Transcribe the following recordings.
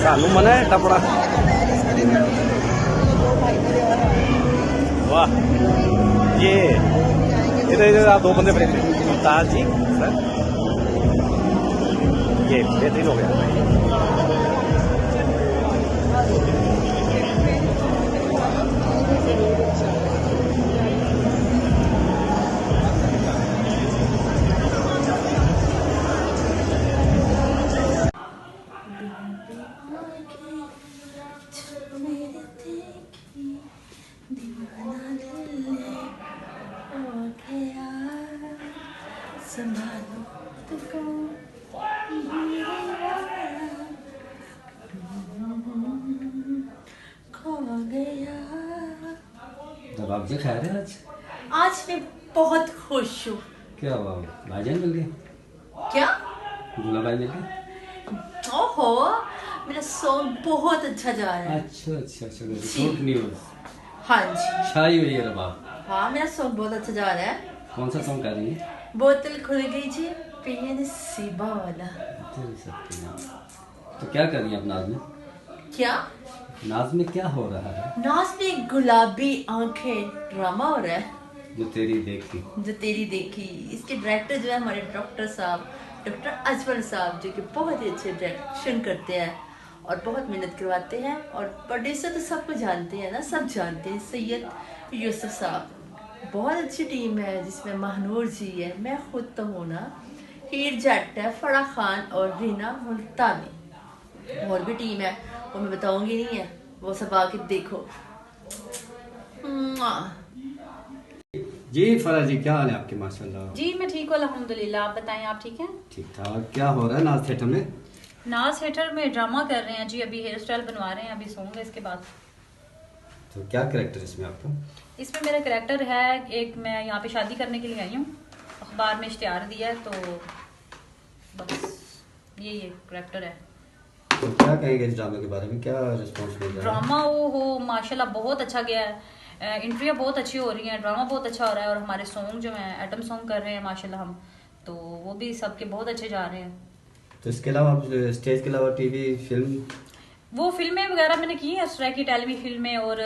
सानू मना है टपड़ा। वाह, ये इधर इधर आप 2 बंदे फ्रेम में। मुमताज जी सर, ये बेहतरीन हो गया। तब आप जो खा रहे हैं आज मैं बहुत खुश हूँ। क्या हुआ, भाईजान मिल गए? क्या? दूल्हा भाई मिल गए? ओहो, मेरा सॉन्ग बहुत अच्छा जा रहा है। अच्छा, गुड न्यूज़। हाँ जी, छाई हुई है रबाब। हाँ मेरा सॉन्ग बहुत अच्छा जा रहा है। कौन सा सॉन्ग कर रही है? बोतल खुल गई जी, पिए नसीबा वाला। तो क्या कर रही है आप नाज में? क्या? नाज में क्या हो रहा है? नाज में गुलाबी आंखें ड्रामा हो रहा है। जो तेरी देखी। जो तेरी देखी, इसके डायरेक्टर जो है हमारे डॉक्टर साहब, डॉक्टर अजमल साहब, जो कि बहुत ही अच्छे डायरेक्शन करते हैं और बहुत मेहनत करवाते हैं। और प्रोड्यूसर तो सबको जानते हैं ना, सब जानते हैं, सैयद यूसुफ साहब। बहुत अच्छी टीम है जिसमें महानूर जी है, मैं खुद तो हूँ ना, हीर जट है, फड़ा खान और रीना मुल्तानी। और भी टीम है, वो मैं बताऊंगी नहीं है, वो सब आके देखो। जी फरा जी, क्या हाल है आपके? माशाल्लाह जी मैं ठीक हूँ अल्हम्दुलिल्लाह। आप बताएं, आप ठीक हैं? ठीक ठाक। क्या हो रहा है नाज थिएटर में? नाज थिएटर में ड्रामा कर रहे हैं जी, अभी हेयर स्टाइल बनवा रहे हैं, अभी सोंगे इसके बाद। तो क्या कैरेक्टर इसमें आपका? इसमें मेरा कैरेक्टर है एक, मैं यहाँ पे शादी करने के लिए आई हूँ, अखबार में इश्तिहार दिया है, तो बस ये कैरेक्टर है। तो क्या कहेंगे इस ड्रामे के बारे में, क्या रिस्पॉन्स मिल रहा है? ड्रामा हो माशाल्लाह बहुत अच्छा गया है, इंटरव्यू बहुत अच्छी हो रही है, ड्रामा बहुत अच्छा हो रहा है। और हमारे सॉन्ग जो हैं एटम सॉन्ग कर रहे हैं माशाल्लाह हम, तो वो भी सबके बहुत अच्छे जा रहे हैं। तो इसके अलावा आप स्टेज के अलावा टीवी फिल्म? वो फिल्में वगैरह मैंने की है, उस तरह की टेलीवी फिल्में, और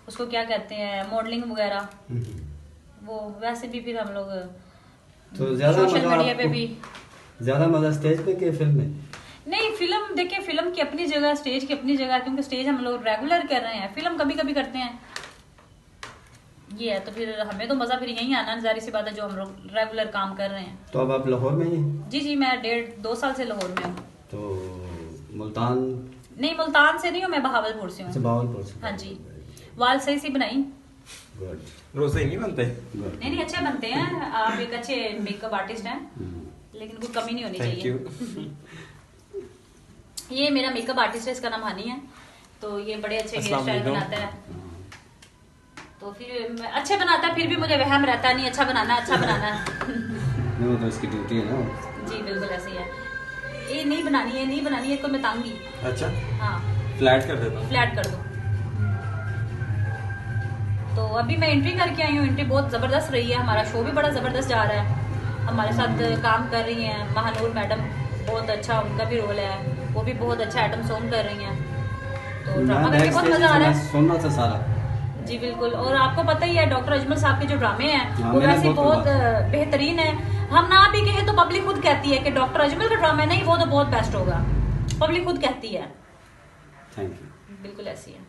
उसको क्या कहते हैं, मॉडलिंग वगैरह। वो वैसे भी फिर हम लोग तो ज्यादा सोशल मीडिया पे भी। ज्यादा मजा स्टेज पे के फिल्म में? नहीं, फिल्म देखिए, फिल्म की अपनी जगह, स्टेज की अपनी जगह, क्योंकि स्टेज हम लोग रेगुलर कर रहे हैं, फिल्म कभी कभी करते हैं, ये है। तो फिर हमें तो मजा फिर यही आना, जारी सी बात है, जो हम लोग रेगुलर काम कर रहे हैं। तो अब आप लाहौर में ही हैं? जी मैं 1.5-2 साल से लाहौर में हूँ। तो मुल्तान? नहीं, मुल्तान से नहीं हूँ, मैं बहावलपुर से हूँ। बहावलपुर से? हाँ जी, वाल सही सी बनाई। गुड। रोज नहीं बनते? नहीं अच्छे बनते हैं, आप एक अच्छे मेकअप आर्टिस्ट हैं, लेकिन कोई कमी नहीं होनी चाहिए। ये मेरा मेकअप आर्टिस्ट है, इसका नाम हनी है, तो ये बड़े अच्छे हेयर स्टाइल बनाता है। तो फिर अच्छे बनाता है, फिर भी मुझे वहम रहता है, नहीं अच्छा बनाना, अच्छा बनाना है। वो तो इसकी ड्यूटी है ना। जी बिल्कुल ऐसे ही है, ये नहीं बनानी है, नहीं बनानी है, तो मैं तांगी। अच्छा, हाँ फ्लैट कर देता हूँ। फ्लैट कर दो। तो अभी मैं एंट्री करके आई हूँ, एंट्री बहुत जबरदस्त रही है, हमारा शो भी बड़ा जबरदस्त जा रहा है। हमारे साथ काम कर रही हैं महानूर मैडम, बहुत अच्छा उनका भी रोल है, वो भी बहुत अच्छा आइटम सॉन्ग कर रही हैं, तो ड्रामा करके बहुत मजा आ रहा है। सुनना था सारा। जी बिल्कुल, और आपको पता ही है डॉक्टर अजमल साहब के जो ड्रामे हैं वो वैसे बहुत बेहतरीन है। हम ना भी कहे तो पब्लिक खुद कहती है कि डॉक्टर अजमल का ड्रामा नहीं, वो तो बहुत बेस्ट होगा, पब्लिक खुद कहती है। Thank you. बिल्कुल ऐसी है।